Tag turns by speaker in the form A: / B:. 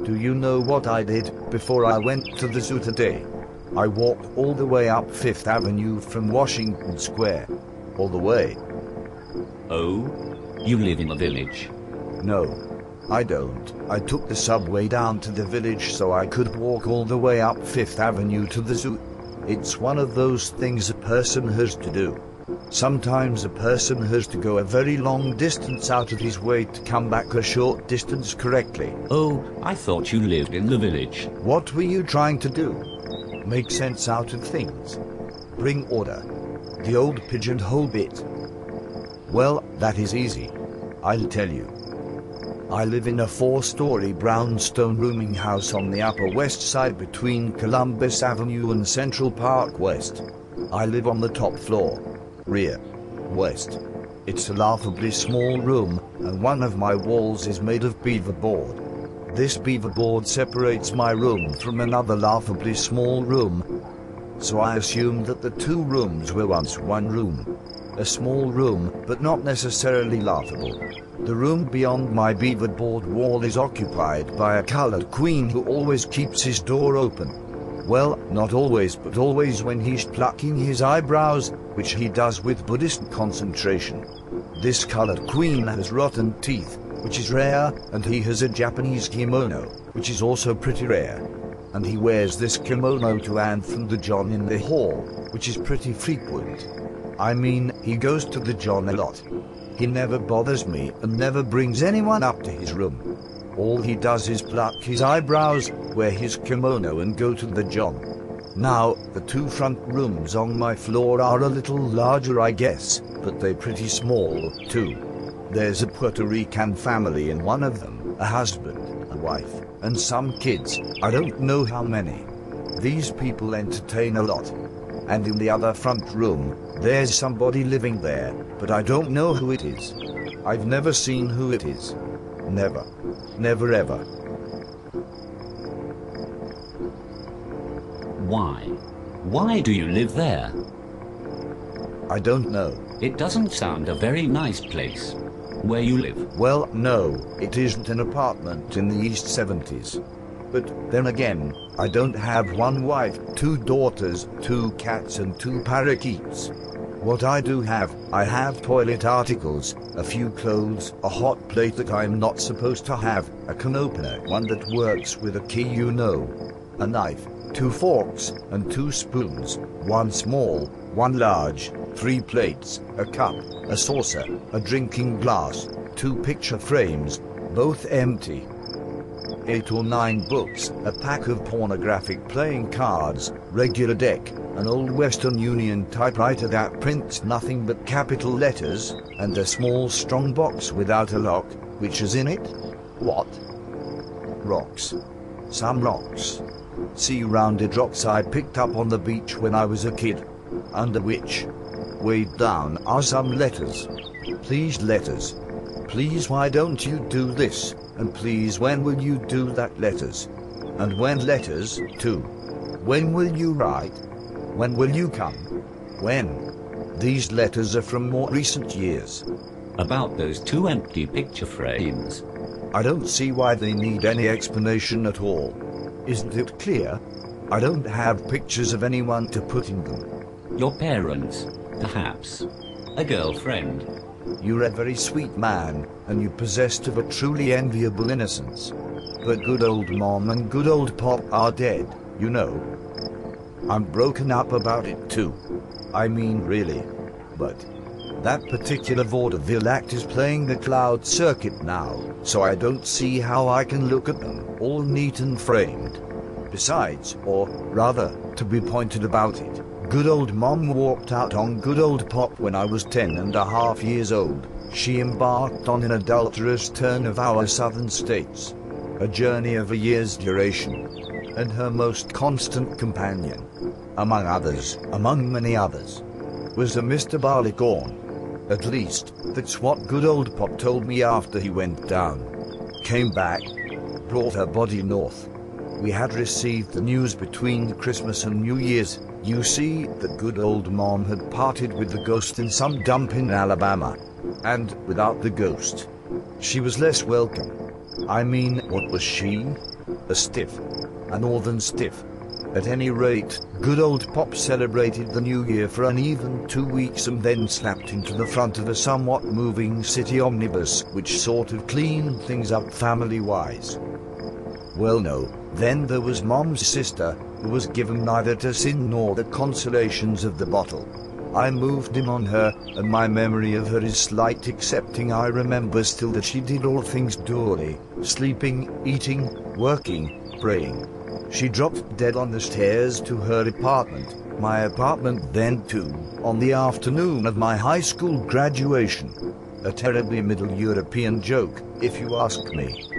A: Do you know what I did before I went to the zoo today? I walked all the way up Fifth Avenue from Washington Square. All the way.
B: Oh? You live in a village?
A: No, I don't. I took the subway down to the village so I could walk all the way up Fifth Avenue to the zoo. It's one of those things a person has to do. Sometimes a person has to go a very long distance out of his way to come back a short distance correctly.
B: Oh, I thought you lived in the village.
A: What were you trying to do? Make sense out of things. Bring order. The old pigeonhole bit. Well, that is easy. I'll tell you. I live in a 4-story brownstone rooming house on the Upper West Side between Columbus Avenue and Central Park West. I live on the top floor. Rear. West. It's a laughably small room, and one of my walls is made of beaver board. This beaver board separates my room from another laughably small room, so I assumed that the two rooms were once one room. A small room, but not necessarily laughable. The room beyond my beaver board wall is occupied by a colored queen who always keeps his door open. Well, not always, but always when he's plucking his eyebrows, which he does with Buddhist concentration. This colored queen has rotten teeth, which is rare, and he has a Japanese kimono, which is also pretty rare. And he wears this kimono to Anthem the John in the hall, which is pretty frequent. I mean, he goes to the John a lot. He never bothers me and never brings anyone up to his room. All he does is pluck his eyebrows, wear his kimono and go to the John. Now, the two front rooms on my floor are a little larger, I guess, but they're pretty small, too. There's a Puerto Rican family in one of them, a husband, a wife, and some kids, I don't know how many. These people entertain a lot. And in the other front room, there's somebody living there, but I don't know who it is. I've never seen who it is. Never. Never ever.
B: Why? Why do you live there?
A: I don't know.
B: It doesn't sound a very nice place. Where you live?
A: Well, no, it isn't an apartment in the East 70s. But then again, I don't have one wife, 2 daughters, 2 cats and 2 parakeets. What I do have, I have toilet articles, a few clothes, a hot plate that I'm not supposed to have, a can opener, one that works with a key, you know, a knife, 2 forks and 2 spoons, 1 small, 1 large, 3 plates, a cup, a saucer, a drinking glass, 2 picture frames, both empty, 8 or 9 books, a pack of pornographic playing cards, regular deck, an old Western Union typewriter that prints nothing but capital letters, and a small strong box without a lock, which is in it? What? Rocks. Some rocks. Sea rounded rocks I picked up on the beach when I was a kid. Under which, weighed down, are some letters. Please, letters. Please, why don't you do this? And please, when will you do that, letters? And when, letters, too? When will you write? When will you come? When? These letters are from more recent years.
B: About those 2 empty picture frames.
A: I don't see why they need any explanation at all. Isn't it clear? I don't have pictures of anyone to put in them.
B: Your parents, perhaps. A girlfriend.
A: You're a very sweet man, and you're possessed of a truly enviable innocence. But good old Mom and good old Pop are dead, you know. I'm broken up about it too. I mean, really. But that particular vaudeville act is playing the Cloud Circuit now, so I don't see how I can look at them, all neat and framed. Besides, or rather, to be pointed about it, good old Mom walked out on good old Pop when I was 10.5 years old. She embarked on an adulterous turn of our southern states, a journey of a year's duration, and her most constant companion, among others, among many others, was a Mr. Barleycorn. At least, that's what good old Pop told me after he went down. Came back, brought her body north. We had received the news between Christmas and New Year's. You see, that good old Mom had parted with the ghost in some dump in Alabama. And, without the ghost, she was less welcome. I mean, what was she? A stiff. A northern stiff. At any rate, good old Pop celebrated the new year for an even 2 weeks and then slapped into the front of a somewhat moving city omnibus, which sort of cleaned things up family-wise. Well, no, then there was Mom's sister, who was given neither to sin nor the consolations of the bottle. I moved in on her, and my memory of her is slight, excepting I remember still that she did all things duly, sleeping, eating, working, praying. She dropped dead on the stairs to her apartment, my apartment then too, on the afternoon of my high school graduation. A terribly Middle European joke, if you ask me.